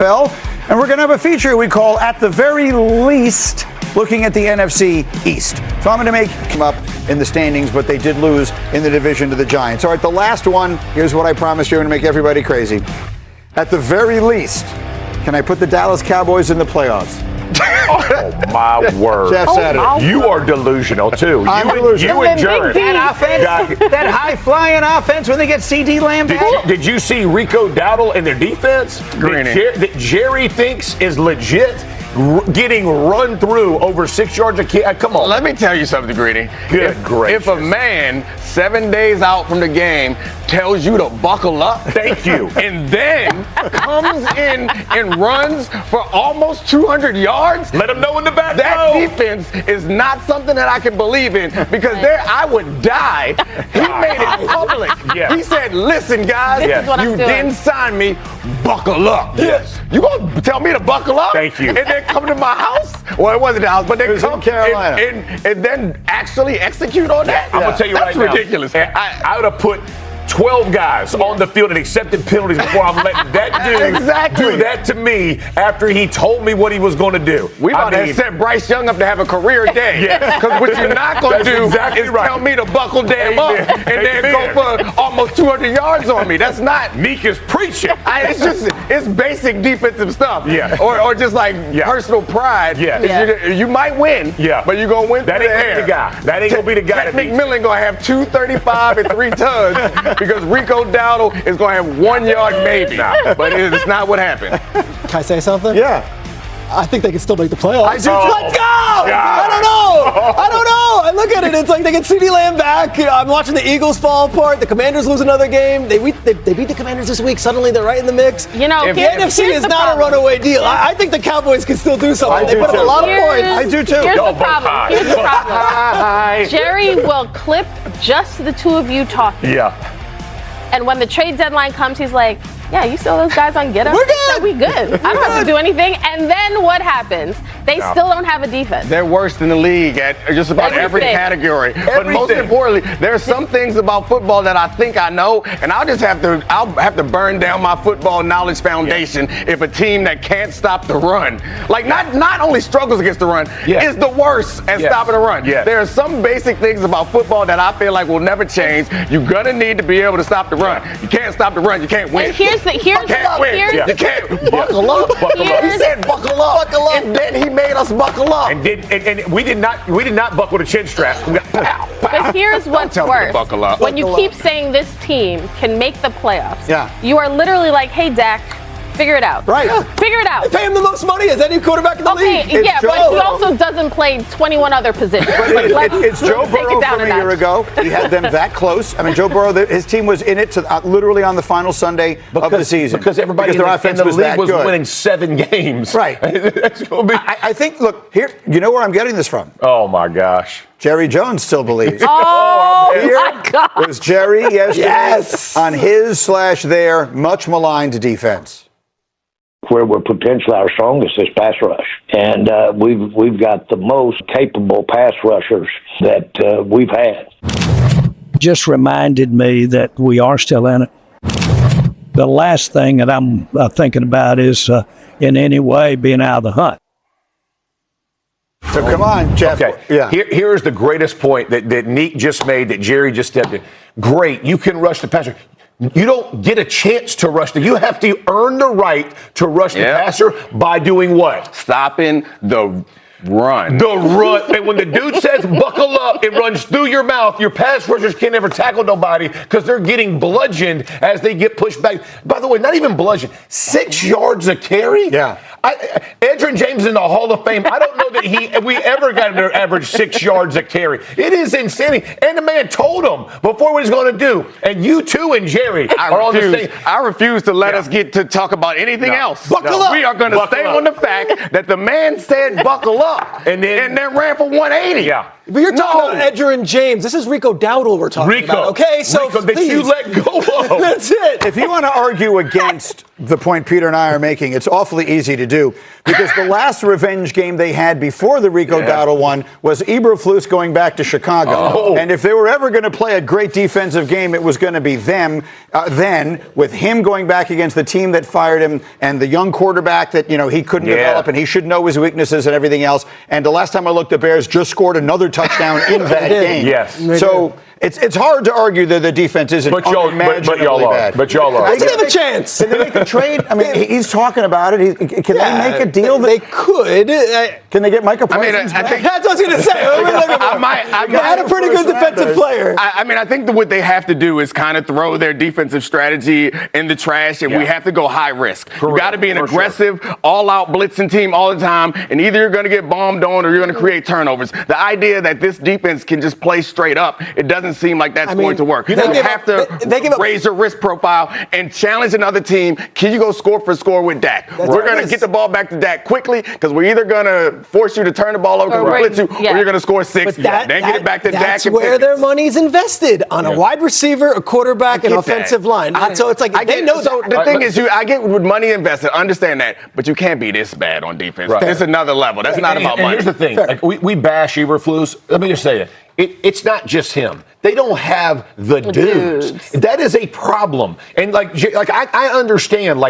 NFL. And we're going to have a feature we call At the Very Least, looking at the NFC East. So I'm going to make them up in the standings, but they did lose in the division to the Giants. All right, the last one, here's what I promised you, I'm going to make everybody crazy. At the very least, can I put the Dallas Cowboys in the playoffs? Oh, my word. Jeff said it. You are delusional, too. I'm delusional. You and Jared. That high-flying offense when they get C.D. Lamb back. Did you see Rico Dowdle in their defense? That Jerry thinks is legit? Getting run through over 6 yards a kick. Come on. Let me tell you something, Greedy. Good gracious. If a man 7 days out from the game tells you to buckle up, thank you, and then comes in and runs for almost 200 yards, let him know in the back. That defense is not something that I can believe in, because there I would die. He made it public. Yeah. He said, "Listen, guys, you didn't sign me. Buckle up." Yes. You gonna tell me to buckle up? Thank you. And then come to my house? Well, it wasn't the house, but they come in Carolina. and then actually execute on that? I'm gonna tell you right now. That's ridiculous. I would have put 12 guys on the field and accepted penalties before I'm letting that dude do that to me after he told me what he was going to do. We about to set Bryce Young up to have a career day. Because what you're not going to do is tell me to buckle damn up and then go for almost 200 yards on me. That's not. Meek is preaching. It's basic defensive stuff. Yeah. Or just like personal pride. Yeah. You might win, but you're going to win that through ain't the air. the guy. That ain't going to be the guy. Ted McMillan going to have 235 and 3 tugs because Rico Dowdle is going to have 1 yard maybe. But it's not what happened. Can I say something? Yeah. I think they can still make the playoffs. I do. Let's go! I don't know. I look at it. It's like they get C.D. Lamb back. I'm watching the Eagles fall apart. The Commanders lose another game. They beat the Commanders this week. Suddenly they're right in the mix. You know, the NFC is not a runaway deal. I think the Cowboys can still do something. They put up a lot of points. I do too. Here's the problem. Jerry will clip just the two of you talking. Yeah. And when the trade deadline comes, he's like, yeah, you saw those guys on Get Up? We're good. We good. I don't have to do anything. And then what happens? They still don't have a defense. They're worse than the league at just about every category. But most importantly, there are some things about football that I think I know, and I'll have to burn down my football knowledge foundation if a team that can't stop the run, like not only struggles against the run, is the worst at stopping the run. There are some basic things about football that I feel like will never change. You're gonna need to be able to stop the run. You can't stop the run, you can't win. And here's you can't buckle up. He said buckle up. And then he made us buckle up. And we did not buckle the chin straps. We got pow, pow. But here's what's worse. Buckle up. When you keep saying this team can make the playoffs, you are literally like, hey, Dak, figure it out. Right. Figure it out. They pay him the most money as any quarterback in the league. Yeah, but he also doesn't play 21 other positions. It's Joe Burrow from a year ago. He had them that close. I mean, Joe Burrow, his team was in it to literally on the final Sunday of the season. Because everybody in the league was winning 7 games. Right. That's gonna be. I think, look, here, you know where I'm getting this from? Oh, my gosh. Jerry Jones still believes. My God. Was Jerry yesterday on his/their much maligned defense? Where we're potentially our strongest is pass rush, and we've got the most capable pass rushers that we've had. Just reminded me that we are still in it. The last thing that I'm thinking about is in any way being out of the hunt. So come on, Jeff. Okay. Yeah. Here's the greatest point that Neek just made that Jerry just stepped in. Great. You can rush the passer. You don't get a chance to rush you have to earn the right to rush the passer by doing what? Stopping the run. The run. And when the dude says buckle up, it runs through your mouth. Your pass rushers can't ever tackle nobody because they're getting bludgeoned as they get pushed back. By the way, not even bludgeoned. 6 yards a carry? Yeah. Edgerrin James is in the Hall of Fame. I don't know that we ever got him to average 6 yards a carry. It is insanity. And the man told him before what he's going to do. And you too and Jerry are on the same. I refuse to let us get to talk about anything else. Buckle up. We are going to stay on the fact that the man said buckle up and then ran for 180. Yeah. But you're talking about Edgerrin James. This is Rico Dowdle we're talking about. Okay, so Rico, that you let go of. That's it. If you want to argue against the point Peter and I are making, it's awfully easy to do. Because because the last revenge game they had before the Rico Dowdle one was Eberflus going back to Chicago. And if they were ever going to play a great defensive game, it was going to be them. Then, with him going back against the team that fired him and the young quarterback that, he couldn't develop and he should know his weaknesses and everything else. And the last time I looked, the Bears just scored another touchdown in that game. Yes. So it's hard to argue that the defense isn't unimaginably bad. But y'all are. They have a chance. Can they make a trade? I mean, he's talking about it. Can they make a deal? They could. Can they get Micah Parsons I think that's what I was going to say. They had a pretty good defensive player. I think that what they have to do is kind of throw their defensive strategy in the trash, and we have to go high risk. You got to be an aggressive, all-out blitzing team all the time, and either you're going to get bombed on or you're going to create turnovers. The idea that this defense can just play straight up, it doesn't seem like that's going to work. You have to raise your risk profile and challenge another team. Can you go score for score with Dak? We're going to get the ball back to Dak quickly because we're either going to force you to turn the ball over because we blitz you, or you're going to score 6, then get it back to Dak. That's where their money's invested, on a wide receiver, a quarterback, and offensive line. So it's like they know. So the thing is, I get with money invested, understand that, but you can't be this bad on defense. It's another level. That's not about money. Here's the thing: like, we bash Eberflus. Let me just say it. It's not just him. They don't have the dudes. That is a problem. And I understand,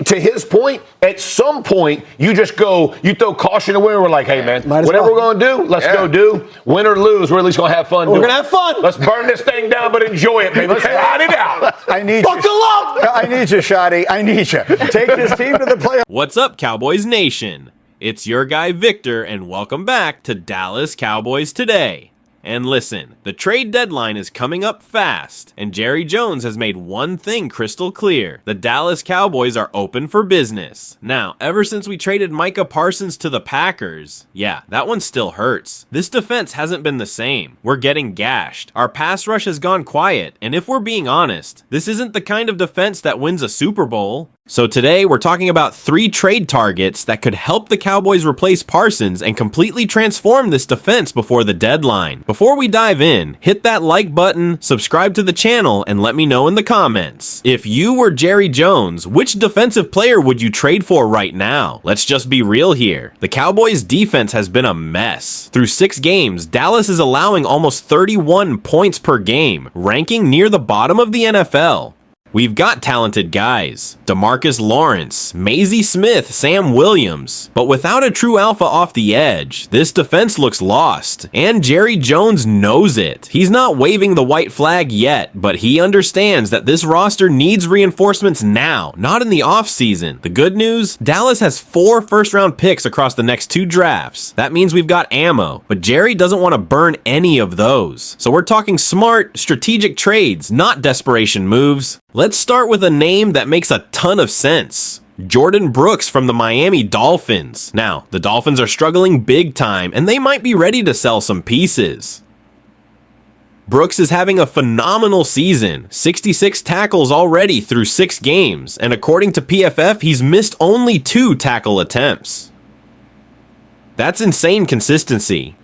to his point, at some point, you throw caution away. We're like, hey, man, whatever we're going to do, let's go do. Win or lose, we're at least going to have fun. We're going to have fun. Let's burn this thing down, but enjoy it, baby. Let's ride it out. I need Buckle up. I need you, Shotty. I need you. Take this team to the playoffs. What's up, Cowboys Nation? It's your guy, Victor, and welcome back to Dallas Cowboys Today. And listen, the trade deadline is coming up fast, and Jerry Jones has made one thing crystal clear. The Dallas Cowboys are open for business. Now, ever since we traded Micah Parsons to the Packers, that one still hurts. This defense hasn't been the same. We're getting gashed. Our pass rush has gone quiet, and if we're being honest, this isn't the kind of defense that wins a Super Bowl. So today, we're talking about 3 trade targets that could help the Cowboys replace Parsons and completely transform this defense before the deadline. Before we dive in, hit that like button, subscribe to the channel, and let me know in the comments. If you were Jerry Jones, which defensive player would you trade for right now? Let's just be real here. The Cowboys' defense has been a mess. Through 6 games, Dallas is allowing almost 31 points per game, ranking near the bottom of the NFL. We've got talented guys, DeMarcus Lawrence, Maisie Smith, Sam Williams, but without a true alpha off the edge, this defense looks lost, and Jerry Jones knows it. He's not waving the white flag yet, but he understands that this roster needs reinforcements now, not in the offseason. The good news? Dallas has 4 first-round picks across the next 2 drafts. That means we've got ammo, but Jerry doesn't want to burn any of those. So we're talking smart, strategic trades, not desperation moves. Let's start with a name that makes a ton of sense. Jordan Brooks from the Miami Dolphins. Now, the Dolphins are struggling big time, and they might be ready to sell some pieces. Brooks is having a phenomenal season, 66 tackles already through 6 games, and according to PFF, he's missed only 2 tackle attempts. That's insane consistency.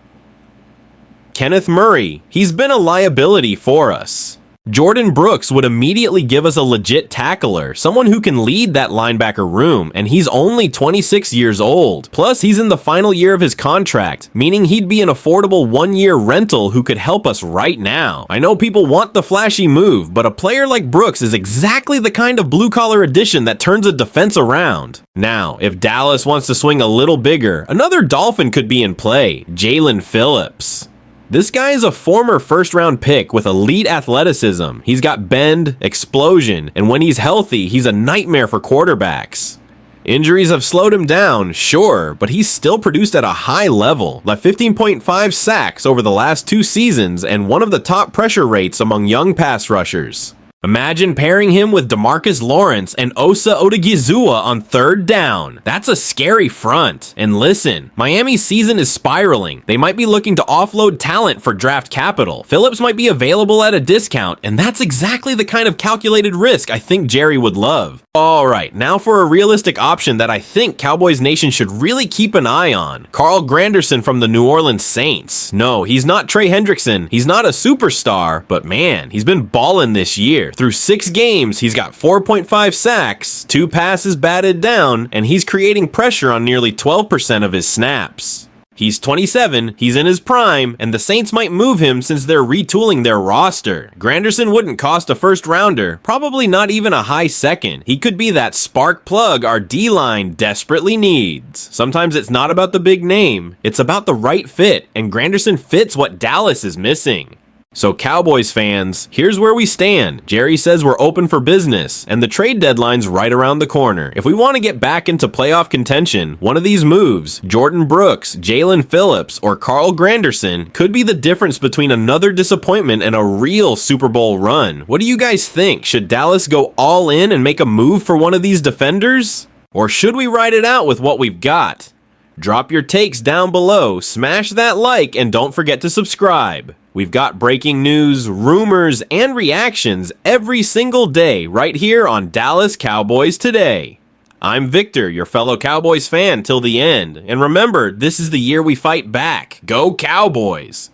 Kenneth Murray, he's been a liability for us. Jordan Brooks would immediately give us a legit tackler, someone who can lead that linebacker room, and he's only 26 years old. Plus, he's in the final year of his contract, meaning he'd be an affordable 1-year rental who could help us right now. I know people want the flashy move, but a player like Brooks is exactly the kind of blue-collar addition that turns a defense around. Now, if Dallas wants to swing a little bigger, another Dolphin could be in play, Jalen Phillips. This guy is a former first-round pick with elite athleticism. He's got bend, explosion, and when he's healthy, he's a nightmare for quarterbacks. Injuries have slowed him down, sure, but he's still produced at a high level, like 15.5 sacks over the last 2 seasons and one of the top pressure rates among young pass rushers. Imagine pairing him with DeMarcus Lawrence and Osa Odigizua on 3rd down. That's a scary front. And listen, Miami's season is spiraling. They might be looking to offload talent for draft capital. Phillips might be available at a discount, and that's exactly the kind of calculated risk I think Jerry would love. Alright, now for a realistic option that I think Cowboys Nation should really keep an eye on. Carl Granderson from the New Orleans Saints. No, he's not Trey Hendrickson. He's not a superstar, but man, he's been ballin' this year. Through 6 games, he's got 4.5 sacks, 2 passes batted down, and he's creating pressure on nearly 12% of his snaps. He's 27, he's in his prime, and the Saints might move him since they're retooling their roster. Granderson wouldn't cost a first rounder, probably not even a high second. He could be that spark plug our D-line desperately needs. Sometimes it's not about the big name, it's about the right fit, and Granderson fits what Dallas is missing. So Cowboys fans, here's where we stand. Jerry says we're open for business, and the trade deadline's right around the corner. If we want to get back into playoff contention, one of these moves, Jordan Brooks, Jalen Phillips, or Carl Granderson, could be the difference between another disappointment and a real Super Bowl run. What do you guys think? Should Dallas go all in and make a move for one of these defenders? Or should we ride it out with what we've got? Drop your takes down below, smash that like, and don't forget to subscribe. We've got breaking news, rumors, and reactions every single day right here on Dallas Cowboys Today. I'm Victor, your fellow Cowboys fan till the end. And remember, this is the year we fight back. Go Cowboys!